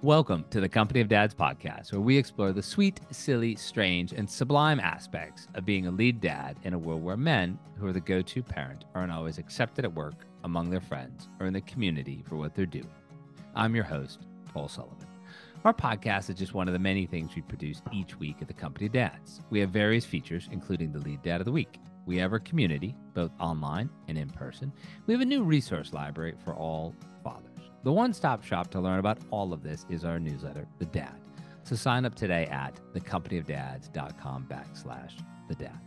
Welcome to the Company of Dads podcast, where we explore the sweet, silly, strange, and sublime aspects of being a lead dad in a world where men, who are the go-to parent, aren't always accepted at work, among their friends, or in the community for what they're doing. I'm your host, Paul Sullivan. Our podcast is just one of the many things we produce each week at the Company of Dads. We have various features, including the Lead Dad of the Week. We have our community, both online and in person. We have a new resource library for all fathers. The one-stop shop to learn about all of this is our newsletter, The Dad. So sign up today at thecompanyofdads.com/thedad.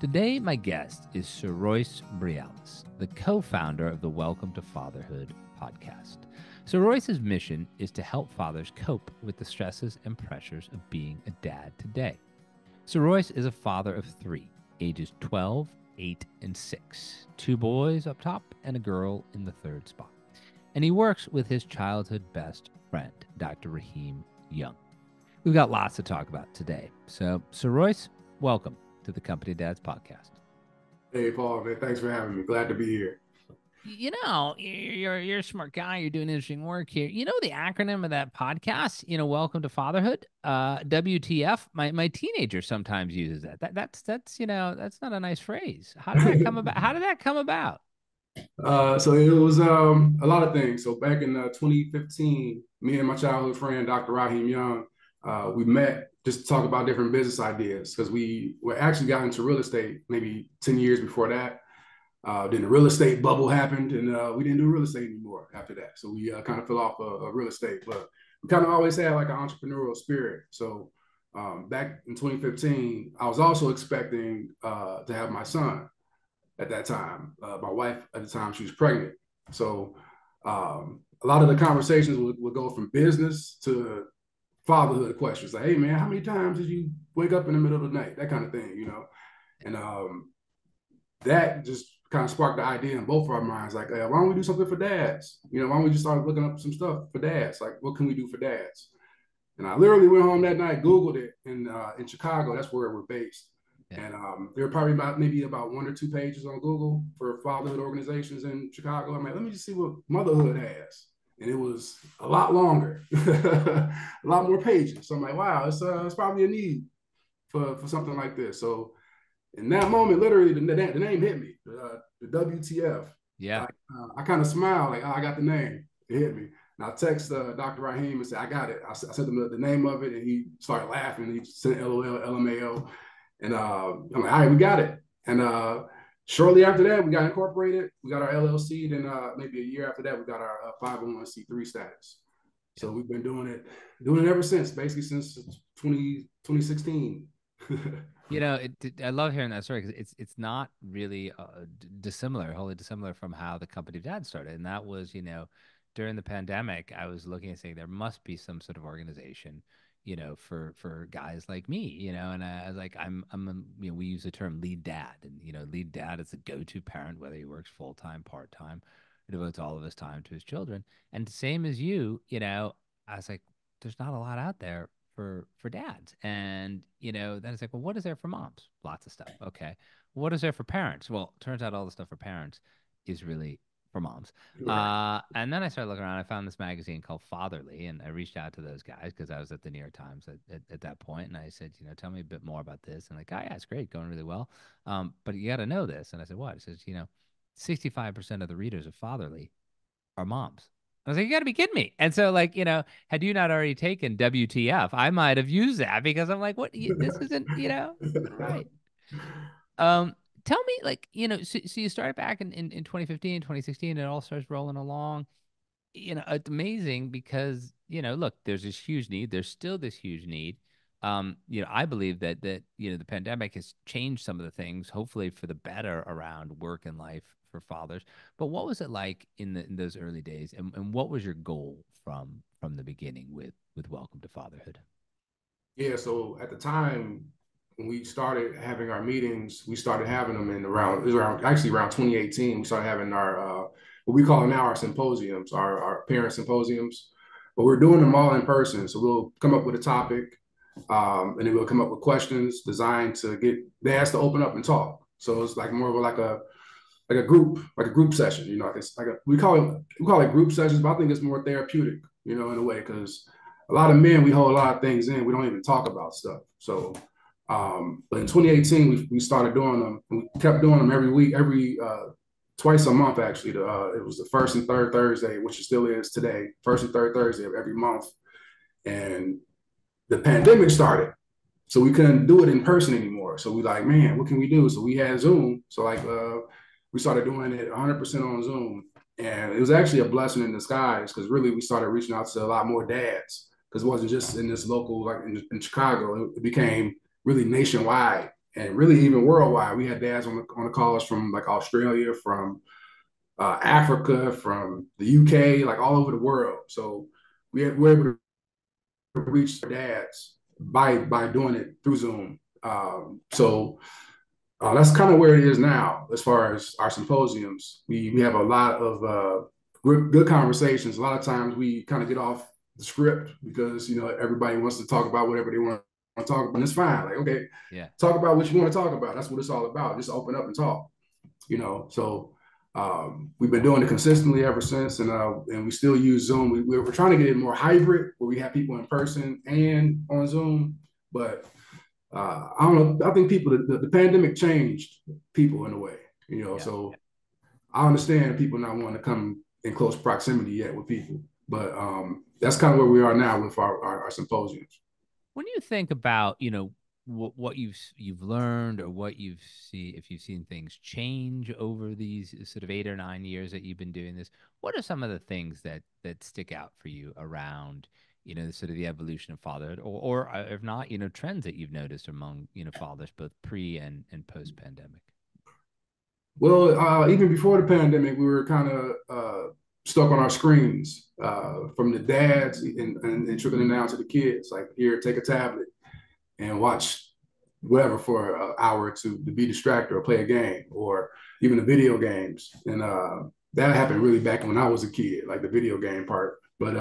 Today, my guest is Sir Royce Briales, the co-founder of the Welcome to Fatherhood podcast. Sir Royce's mission is to help fathers cope with the stresses and pressures of being a dad today. Sir Royce is a father of three, ages 12, 8, and 6. 2 boys up top and a girl in the third spot. And he works with his childhood best friend, Dr. Raheem Young. We've got lots to talk about today. So, Sir Royce, welcome to the Company of Dads podcast. Hey, Paul, man, thanks for having me. Glad to be here. You know, you're a smart guy. You're doing interesting work here. You know the acronym of that podcast? You know, Welcome to Fatherhood, WTF. My teenager sometimes uses that. That's you know, that's not a nice phrase. How did that come about? How did that come about? So it was a lot of things. So back in 2015, me and my childhood friend, Dr. Raheem Young, we met just to talk about different business ideas because we were actually got into real estate maybe 10 years before that. Then the real estate bubble happened and we didn't do real estate anymore after that. So we kind of fell off of real estate, but we kind of always had like an entrepreneurial spirit. So back in 2015, I was also expecting to have my son at that time. My wife at the time, she was pregnant. So a lot of the conversations would go from business to fatherhood questions. Like, hey man, how many times did you wake up in the middle of the night? That kind of thing, you know? And that just kind of sparked the idea in both of our minds. Like, hey, why don't we do something for dads? You know, why don't we just start looking up some stuff for dads? Like, what can we do for dads? And I literally went home that night, Googled it in Chicago. That's where we're based. Yeah. And there are probably maybe about 1 or 2 pages on Google for fatherhood organizations in Chicago. I'm like, let me just see what motherhood has. And it was a lot longer, a lot more pages. So I'm like, wow, it's probably a need for something like this. So in that moment, literally, the name hit me, the WTF. Yeah. I kind of smiled, like, oh, I got the name. It hit me. And I text Dr. Raheem and said, I got it. I sent him the name of it, and he started laughing. He sent LOL, LMAO. And I'm like, all right, we got it. And shortly after that, we got incorporated. We got our LLC. Then maybe a year after that, we got our 501c3 status. So we've been doing it ever since, basically since 2016. You know, I love hearing that story because it's not really wholly dissimilar from how the Company of Dads started. And that was, you know, during the pandemic, I was looking and saying there must be some sort of organization, you know, for guys like me, you know, and I was like, you know, we use the term lead dad, and, you know, lead dad is the go-to parent, whether he works full-time, part-time, or devotes all of his time to his children. And same as you know, I was like, there's not a lot out there for dads. And, you know, then it's like, well, what is there for moms? Lots of stuff. Okay. What is there for parents? Well, turns out all the stuff for parents is really for moms. Right. And then I started looking around. I found this magazine called Fatherly, and I reached out to those guys because I was at the New York Times at that point. And I said, you know, tell me a bit more about this. And like, oh, yeah, it's great, going really well. But you got to know this. And I said, what? It says, you know, 65% of the readers of Fatherly are moms. I was like, you got to be kidding me. And so, like, you know, had you not already taken WTF, I might have used that because I'm like, what? This isn't, you know, right. Tell me, like, you know, so you started back in 2015, 2016, it all starts rolling along. You know, it's amazing because, you know, look, there's this huge need. There's still this huge need. You know, I believe that, you know, the pandemic has changed some of the things, hopefully for the better around work and life for fathers. But what was it like in those early days, and what was your goal from the beginning with Welcome to Fatherhood? Yeah, so at the time when we started having our meetings, we started having them it was around 2018. We started having our what we call now our symposiums, our parent symposiums, but we're doing them all in person. So we'll come up with a topic, and then we'll come up with questions designed to get dads to open up and talk. So it's like more of like a group session, you know. It's like we call it group sessions, but I think it's more therapeutic, you know, in a way, because a lot of men, we hold a lot of things in. We don't even talk about stuff. So, but in 2018, we started doing them. And we kept doing them every week, every twice a month actually. It was the first and third Thursday, which it still is today, first and third Thursday of every month. And the pandemic started, so we couldn't do it in person anymore. So we like, man, what can we do? So we had Zoom. So like we started doing it 100% on Zoom, and it was actually a blessing in disguise because really we started reaching out to a lot more dads because it wasn't just in this local like in Chicago. It became really nationwide and really even worldwide. We had dads on the calls from like Australia, from Africa, from the UK, like all over the world. So we're able to reach their dads by doing it through Zoom. So that's kind of where it is now as far as our symposiums. We have a lot of good conversations. A lot of times we kind of get off the script because everybody wants to talk about whatever they want to talk about, and it's fine. Like, okay, Yeah. talk about what you want to talk about. That's what it's all about. Just open up and talk. So we've been doing it consistently ever since, and we still use Zoom. We're trying to get it more hybrid, where we have people in person and on Zoom. But I don't know. I think the pandemic changed people in a way. Yeah. So I understand people not wanting to come in close proximity yet with people, but that's kind of where we are now with our symposiums. When you think about, what you've learned or what you've seen, if you've seen things change over these sort of 8 or 9 years that you've been doing this, what are some of the things that stick out for you around, sort of the evolution of fatherhood, or if not, trends that you've noticed among, fathers both pre and post pandemic? Well, even before the pandemic, we were kind of stuck on our screens from the dads and trickling down to the kids. Like, here, take a tablet and watch whatever for an hour or two to be distracted or play a game or even the video games. And that happened really back when I was a kid, like the video game part. But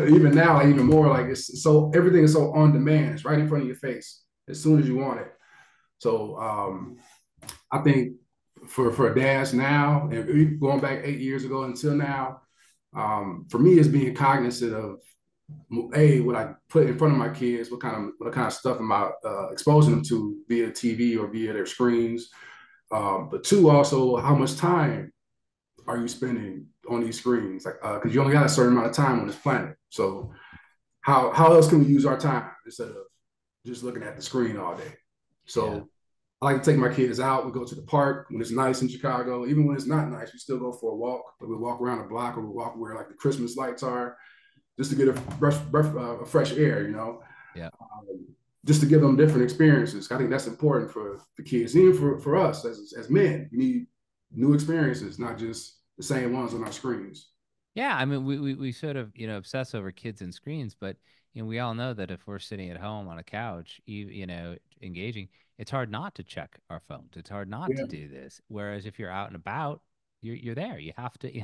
even now, like, even more, like it's so everything is so on demand. It's right in front of your face as soon as you want it. So I think for dads now, and going back 8 years ago until now, for me, it's being cognizant of what I put in front of my kids, what kind of stuff am I exposing them to via TV or via their screens. But two, also, how much time are you spending on these screens? Like, because you only got a certain amount of time on this planet. So how else can we use our time instead of just looking at the screen all day? Yeah. So I like to take my kids out. We go to the park when it's nice in Chicago. Even when it's not nice, we still go for a walk. But we walk around the block, or we walk where like the Christmas lights are, just to get a fresh air. Yeah. Just to give them different experiences. I think that's important for the kids, even for us as men. We need new experiences, not just the same ones on our screens. Yeah, I mean, we sort of, obsess over kids and screens, but we all know that if we're sitting at home on a couch, engaging, it's hard not to check our phones. It's hard not to Yeah. do this. Whereas if you're out and about, you're there. You have to, you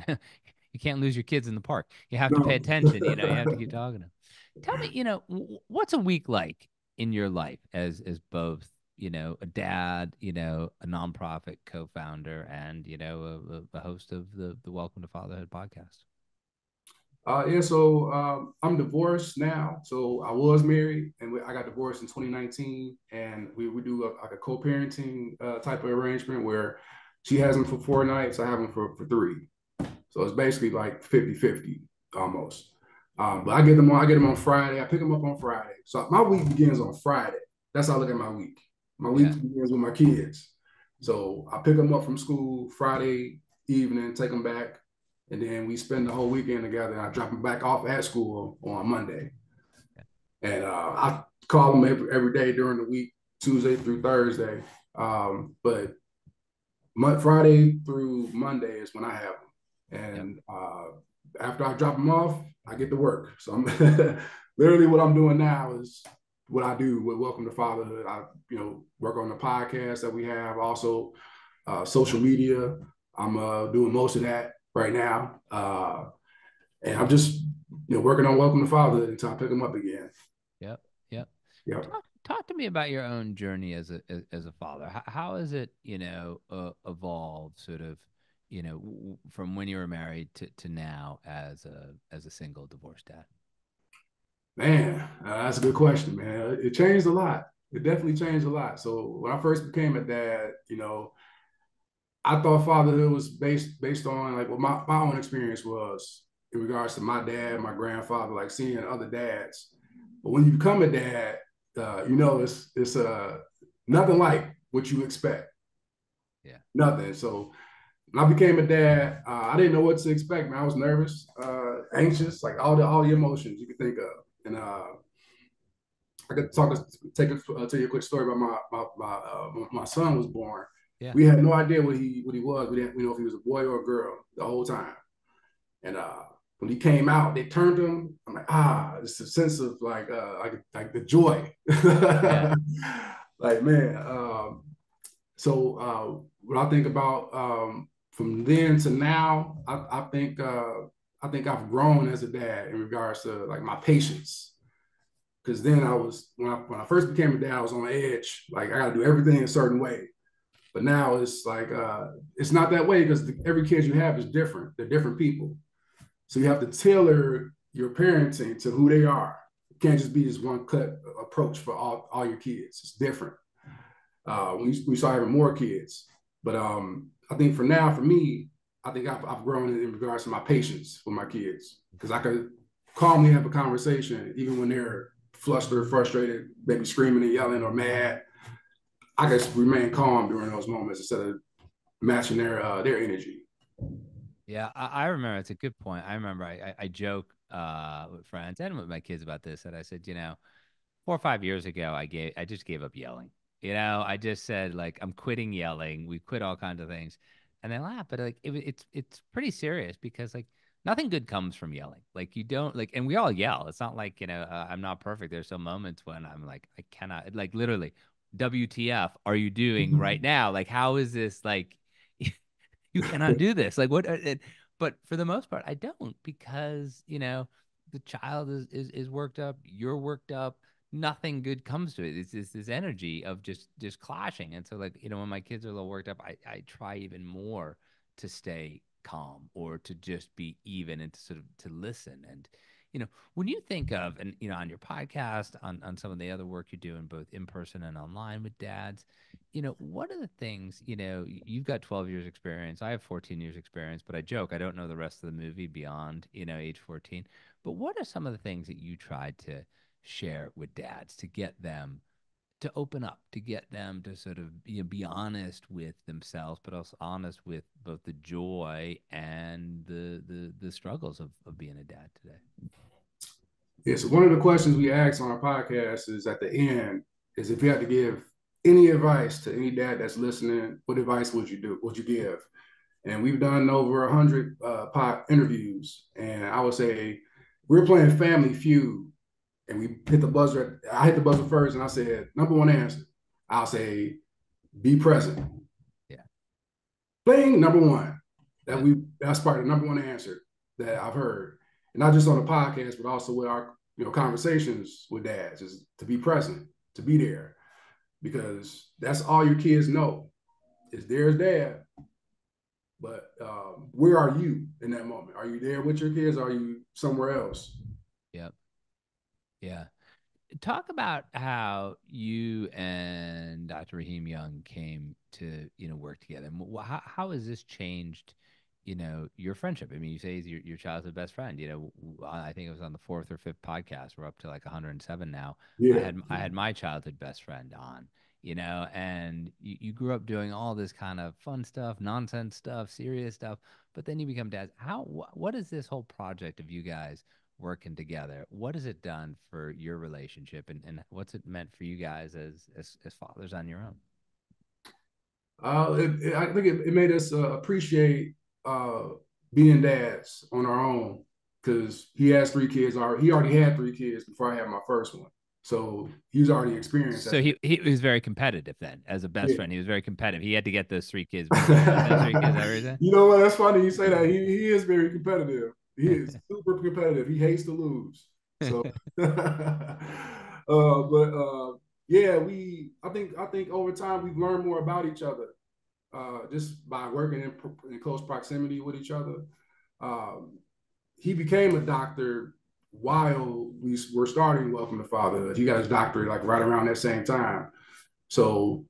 can't lose your kids in the park. You have to pay No. attention. You have to keep talking to them. Tell me, what's a week like in your life as both, a dad, a nonprofit co-founder, and a host of the Welcome to Fatherhood podcast. Yeah, so I'm divorced now. So I was married, and I got divorced in 2019, and we do like a co-parenting type of arrangement where she has them for 4 nights, I have them for three. So it's basically like 50-50 almost. But I get them on Friday. I pick them up on Friday. So my week begins on Friday. That's how I look at my week. My week Yeah. begins with my kids. So I pick them up from school Friday evening, take them back, and then we spend the whole weekend together. And I drop them back off at school on Monday, and I call them every day during the week, Tuesday through Thursday. But Friday through Monday is when I have them, Yep. and after I drop them off, I get to work. So I'm literally what I'm doing now is what I do with Welcome to Fatherhood. I work on the podcast that we have, also social media. I'm doing most of that right now, and I'm just working on Welcome to Fatherhood until I pick them up again. Yep. Yep. Yeah. Talk to me about your own journey as a father. How has it, evolved sort of, from when you were married to now as a single divorced dad? Man, that's a good question, man. It changed a lot. It definitely changed a lot. So when I first became a dad, I thought fatherhood was based on like what my own experience was in regards to my dad, my grandfather, like seeing other dads. But when you become a dad, it's nothing like what you expect. Yeah. Nothing. So when I became a dad, I didn't know what to expect, man. I was nervous, anxious, like all the emotions you could think of. And I could tell you a quick story about my son was born. Yeah. We had no idea what he was. We know if he was a boy or a girl the whole time. And when he came out, they turned him. I'm like, it's a sense of like the joy. Yeah. Like man, when I think about from then to now, I think I've grown as a dad in regards to like my patience. Because then I was when I first became a dad, I was on the edge. Like I got to do everything a certain way. But now it's like it's not that way because every kid you have is different. They're different people, so you have to tailor your parenting to who they are. It can't just be this one cut approach for all your kids. It's different. We start having more kids, but I think for now, for me, I think I've grown in regards to my patience with my kids because I could calmly have a conversation even when they're flustered, frustrated, maybe screaming and yelling or mad. I can remain calm during those moments instead of matching their energy. Yeah, I remember. It's a good point. I remember I joke with friends and with my kids about this. That I said, 4 or 5 years ago, I just gave up yelling. I just said like I'm quitting yelling. We quit all kinds of things, and they laugh. But like it's pretty serious because like nothing good comes from yelling. Like you don't like, and we all yell. It's not like I'm not perfect. There's some moments when I'm like I cannot like literally, WTF are you doing right now? Like how is this like? You cannot do this. Like what? But for the most part, I don't because the child is worked up. You're worked up. Nothing good comes to it. It's this energy of just clashing. And so like when my kids are a little worked up, I try even more to stay calm or to just be even and to sort of to listen. And when you think of and on your podcast on some of the other work you do in both in person and online with dads, what are the things, you've got 12 years experience. I have 14 years experience, but I joke, I don't know the rest of the movie beyond, age 14. But what are some of the things that you tried to share with dads to get them to open up, to get them to sort of be honest with themselves, but also honest with both the joy and the struggles of being a dad today? Yeah, so one of the questions we ask on our podcast is at the end is if you had to give any advice to any dad that's listening, what advice would you do? Would you give? And we've done over 100 pod interviews, and I would say we're playing Family Feud, and we hit the buzzer. I hit the buzzer first, and I said number one answer. I'll say be present. Yeah. Playing number one. Good. That's probably the number one answer that I've heard, and not just on the podcast, but also with our conversations with dads is to be present, to be there, because that's all your kids know is there's dad. But where are you in that moment? Are you there with your kids? Or are you somewhere else? Yep. Yeah. Talk about how you and Dr. Raheem Young came to, work together. And how has this changed, your friendship? I mean, you say he's your childhood best friend. I think it was on the fourth or fifth podcast. We're up to like 107 now. Yeah. I had my childhood best friend on, and you grew up doing all this kind of fun stuff, nonsense stuff, serious stuff, but then you become dads. What is this whole project of you guys working together? What has it done for your relationship, and what's it meant for you guys as fathers on your own? I think it made us appreciate uh, being dads on our own because he has three kids. He already had three kids before I had my first one, so he's already experienced So that. he was very competitive then as a best Yeah. friend. He was very competitive. He had to get those three kids before you had those three kids, everything. You know what? That's funny you say that. He is very competitive. He is super competitive. He hates to lose. So, yeah, I think over time we've learned more about each other just by working in close proximity with each other. Um, he became a doctor while we were starting Welcome to Fatherhood. He got his doctorate like right around that same time. So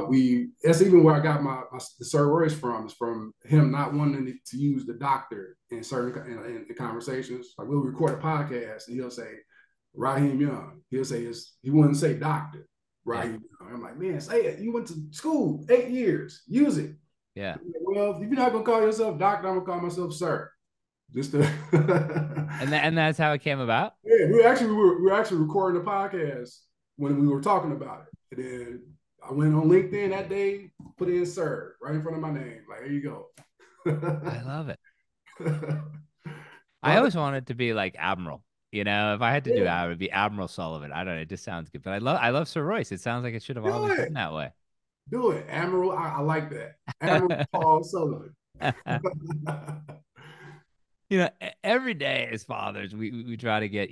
we that's even where I got my the Sir Royce from, is from him not wanting to use the doctor in certain in conversations. Like we'll record a podcast and he'll say Raheem Young. He'll say he wouldn't say doctor Yeah. Raheem Young. I'm like, man, say it. You went to school 8 years. Use it. Yeah. Well, if you're not gonna call yourself doctor, I'm gonna call myself sir. Just to And that's how it came about. yeah, we were actually recording the podcast when we were talking about it. And then I went on LinkedIn that day, put in sir right in front of my name. Like, there you go. I love it. So I I think, always wanted to be like Admiral. You know, if I had to do it, yeah, I would be Admiral Sullivan. I don't know. It just sounds good. But I love Sir Royce. It sounds like it should have do always been it. that way. Do it. Admiral, I like that. Admiral Paul Sullivan. Every day as fathers, we try to get,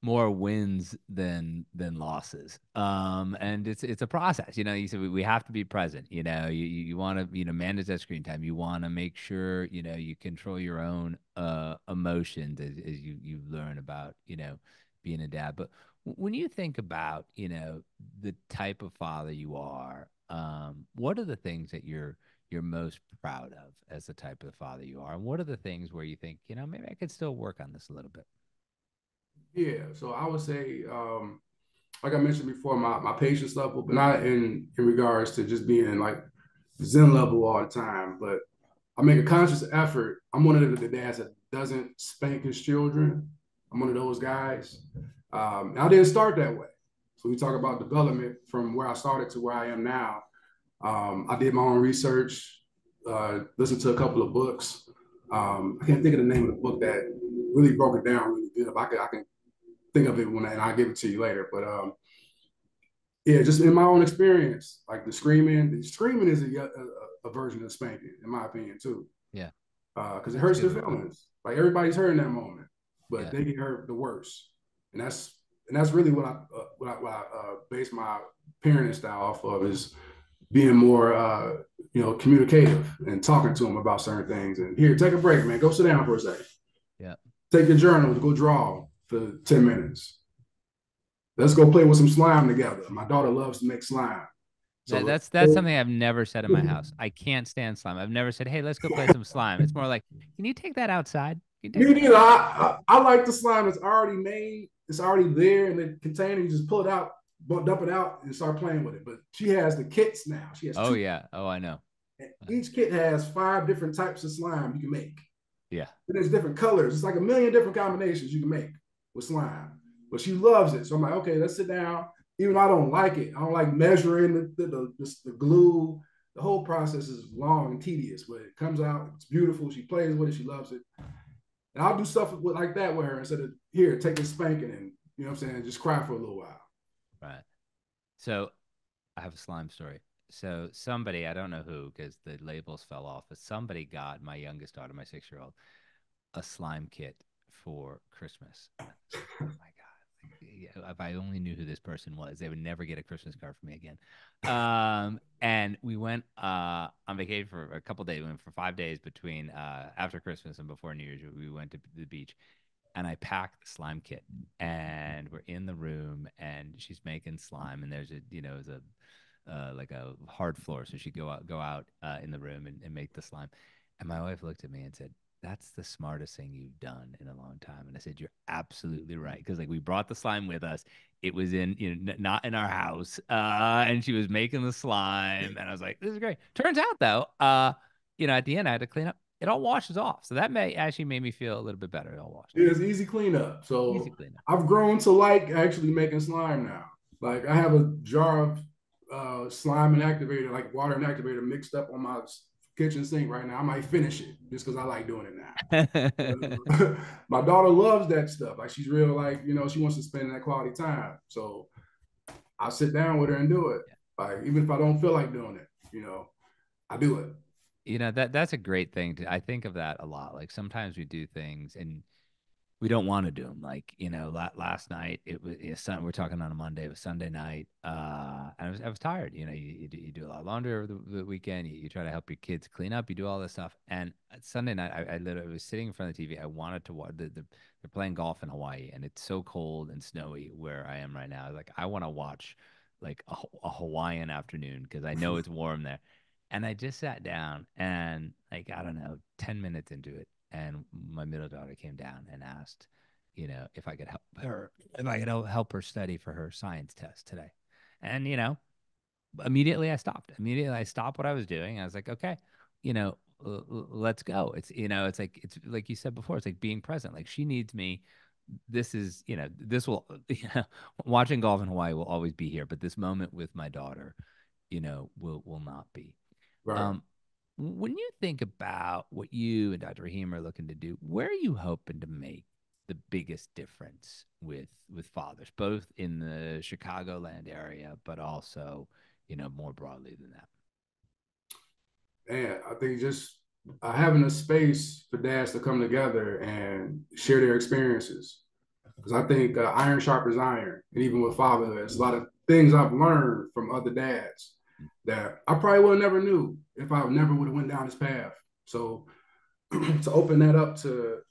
more wins than losses. And it's a process. You said we have to be present. You want to, manage that screen time. You want to make sure, you control your own emotions as you learn about, being a dad. But when you think about, the type of father you are, what are the things that you're most proud of as the type of father you are? And what are the things where you think, maybe I could still work on this a little bit? Yeah, so I would say, like I mentioned before, my patience level, but not in regards to just being in like Zen level all the time, but I make a conscious effort. I'm one of the dads that doesn't spank his children. I'm one of those guys. I didn't start that way. So we talk about development from where I started to where I am now. I did my own research, listened to a couple of books. I can't think of the name of the book that really broke it down really good. I can think of it and I'll give it to you later. But yeah, just in my own experience, like the screaming is a version of spanking, in my opinion, too, Yeah, because it that's a hurts good their way to put it. feelings. Like everybody's hurt in that moment, but Yeah. they get hurt the worst, and that's really what I base my parenting style off of, is being more communicative and talking to them about certain things. And here, take a break, man. Go sit down for a second. Yeah. Take your journal, go draw for 10 minutes. Let's go play with some slime together. My daughter loves to make slime. That, So, that's something I've never said in my house. I can't stand slime. I've never said, "Hey, let's go play some slime." It's more like, "Can you take that outside? Can you take me that neither. outside?" I like the slime that's already made. It's already there in the container. You just pull it out, dump it out, and start playing with it. But she has the kits now. She has Oh two. yeah. Oh, I know. And each kit has 5 different types of slime you can make. Yeah. And there's different colors. It's like a million different combinations you can make with slime. But she loves it. So I'm like, okay, let's sit down. Even though I don't like it, I don't like measuring the glue. The whole process is long and tedious, but it comes out. It's beautiful. She plays with it. She loves it. And I'll do stuff like that with her instead of here, take this spanking and, you know what I'm saying, just cry for a little while. Right. So I have a slime story. So somebody, I don't know who, because the labels fell off, but somebody got my youngest daughter, my 6-year-old, a slime kit for Christmas. And I was like, oh my God. Like, yeah, if I only knew who this person was, they would never get a Christmas card from me again. And we went on vacation for a couple days. We went for 5 days between after Christmas and before New Year's. We went to the beach, and I packed the slime kit, and we're in the room, and she's making slime, and there's a like a hard floor, so she'd go out in the room and make the slime. And my wife looked at me and said, "That's the smartest thing you've done in a long time." And I said, "You're absolutely right." Because like we brought the slime with us. It was in, not in our house. And she was making the slime. And I was like, "This is great." Turns out though, at the end I had to clean up. It all washes off. So that may actually made me feel a little bit better. It all washed off. It's easy cleanup. Easy So cleanup. I've grown to like actually making slime now. Like I have a jar of slime and activator, like water and activator mixed up on my kitchen sink right now. I might finish it just because I like doing it now. My daughter loves that stuff. Like she's real, like, she wants to spend that quality time. So I sit down with her and do it. Like even if I don't feel like doing it, I do it. That's a great thing. I think of that a lot. Like sometimes we do things, and we don't want to do them. Like, last night it was we're talking on a Monday, it was Sunday night. And I was tired. You do a lot of laundry over the weekend. You try to help your kids clean up. You do all this stuff. And Sunday night, I literally was sitting in front of the TV. I wanted to watch they're playing golf in Hawaii, and it's so cold and snowy where I am right now. Like, I want to watch like a Hawaiian afternoon because I know it's warm there. And I just sat down and, like, I don't know, 10 minutes into it, and my middle daughter came down and asked, if I could help her study for her science test today. And, immediately I stopped. Immediately I stopped what I was doing. I was like, okay, let's go. It's like you said before, it's like being present. Like, she needs me. This will, watching golf in Hawaii will always be here, but this moment with my daughter, will not be. Right. Um, when you think about what you and Dr. Raheem are looking to do, where are you hoping to make the biggest difference with fathers, both in the Chicagoland area, but also, more broadly than that? And I think just having a space for dads to come together and share their experiences. Because I think iron sharpens iron. And even with fatherhood, there's a lot of things I've learned from other dads that I probably would have never knew if I never would have went down this path. So to open that up to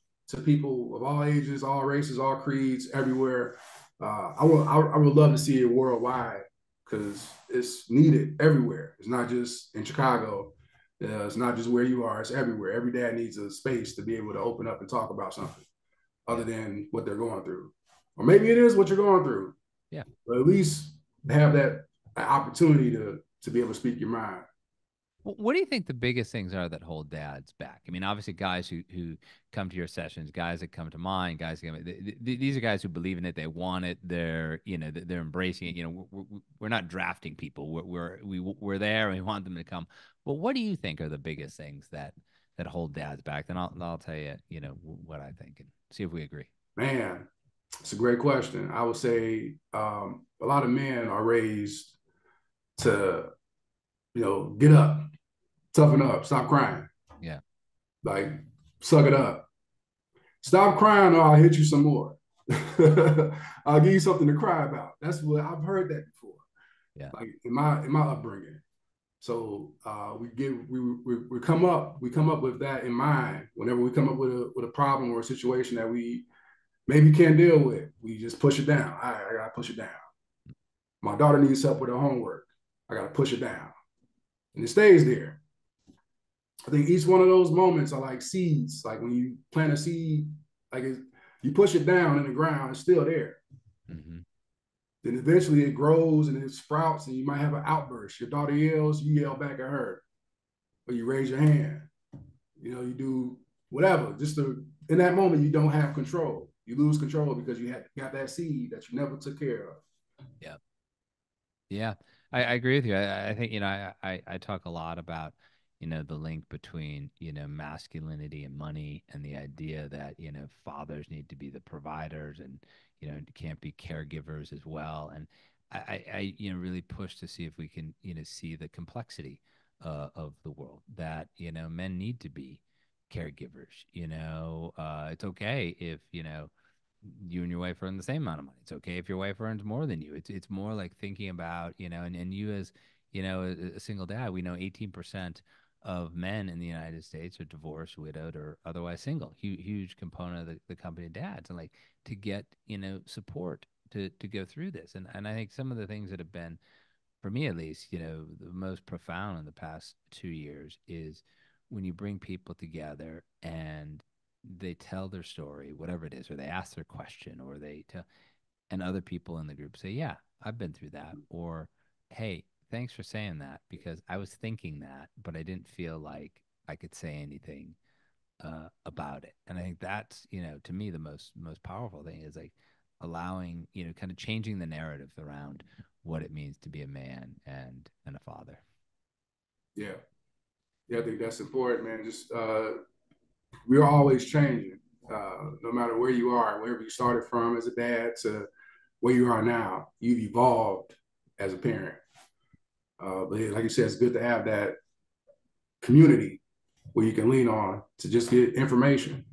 people of all ages, all races, all creeds, everywhere, I would love to see it worldwide because it's needed everywhere. It's not just in Chicago. It's not just where you are. It's everywhere. Every dad needs a space to be able to open up and talk about something other Yeah. than what they're going through, or maybe it is what you're going through. Yeah. But at least have that opportunity to be able to speak your mind. What do you think the biggest things are that hold dads back? I mean, obviously, guys who come to your sessions, guys that come to mine, guys that these are guys who believe in it, they want it, they're embracing it. We're not drafting people. We're there, and we want them to come. But what do you think are the biggest things that hold dads back? Then I'll tell you, what I think, and see if we agree. Man, it's a great question. I would say a lot of men are raised to, get up, toughen up, stop crying, Yeah. like suck it up, stop crying, or I'll hit you some more. I'll give you something to cry about. That's what I've heard that before, Yeah. like in my upbringing. So we come up with that in mind whenever we come up with a problem or a situation that we maybe can't deal with. We just push it down. I gotta push it down. My daughter needs help with her homework. I gotta push it down, and it stays there. I think each one of those moments are like seeds. Like when you plant a seed, like you push it down in the ground, it's still there. Hmm. Then eventually it grows and it sprouts, and you might have an outburst. Your daughter yells, you yell back at her, or you raise your hand. You do whatever. In that moment, you don't have control. You lose control because you got that seed that you never took care of. Yeah. Yeah, I agree with you. I think, I talk a lot about, the link between, masculinity and money, and the idea that, fathers need to be the providers, and, can't be caregivers as well. And really push to see if we can, see the complexity of the world, that, men need to be caregivers. It's okay if, you and your wife earn the same amount of money. It's okay if your wife earns more than you. It's more like thinking about, and you as, a single dad, we know 18% of men in the United States are divorced, widowed, or otherwise single. Huge component of the company of dads, and like to get, support to go through this. And I think some of the things that have been, for me at least, the most profound in the past 2 years is when you bring people together and they tell their story, whatever it is, or they ask their question, or they tell, and other people in the group say, "Yeah, I've been through that," or "Hey, thanks for saying that because I was thinking that, but I didn't feel like I could say anything about it." And I think that's, to me, the most powerful thing is like allowing, kind of changing the narrative around what it means to be a man and a father. Yeah. Yeah, I think that's important, man. Just we're always changing. No matter where you are, wherever you started from as a dad to where you are now, you've evolved as a parent. But yeah, like you said, it's good to have that community where you can lean on to just get information.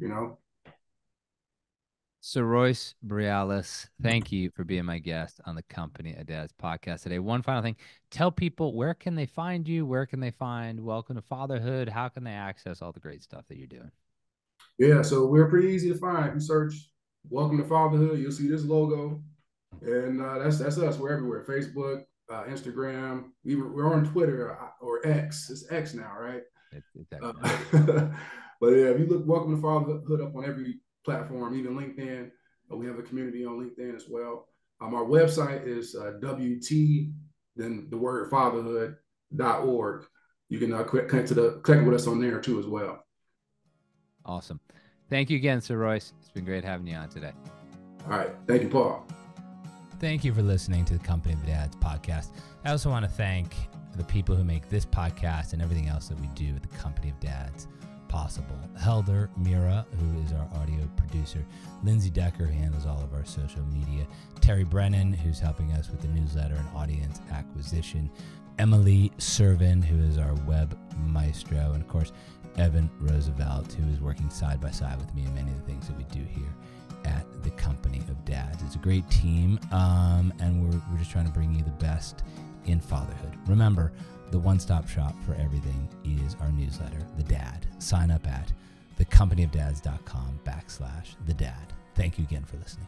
Sir Royce Briales, thank you for being my guest on the Company of Dads podcast today. One final thing, tell people, where can they find you? Where can they find Welcome to Fatherhood? How can they access all the great stuff that you're doing? Yeah, so we're pretty easy to find. You search "Welcome to Fatherhood," you'll see this logo, and that's us. We're everywhere: Facebook, Instagram. We're on Twitter or X. It's X now, right? It's Uh, excellent. but yeah, if you look "Welcome to Fatherhood" up on every platform, even LinkedIn. We have a community on LinkedIn as well. Our website is WT, then the word fatherhood.org. You can connect with us on there too as well. Awesome. Thank you again, Sir Royce. It's been great having you on today. All right. Thank you, Paul. Thank you for listening to the Company of Dads podcast. I also want to thank the people who make this podcast and everything else that we do at the Company of Dads possible. Helder Mira, who is our audio producer. Lindsay Decker, who handles all of our social media. Terry Brennan, who's helping us with the newsletter and audience acquisition. Emily Servin, who is our web maestro. And of course, Evan Roosevelt, who is working side by side with me in many of the things that we do here at the Company of Dads. It's a great team, and we're just trying to bring you the best in fatherhood. Remember, the one-stop shop for everything is our newsletter, The Dad. Sign up at thecompanyofdads.com/thedad. Thank you again for listening.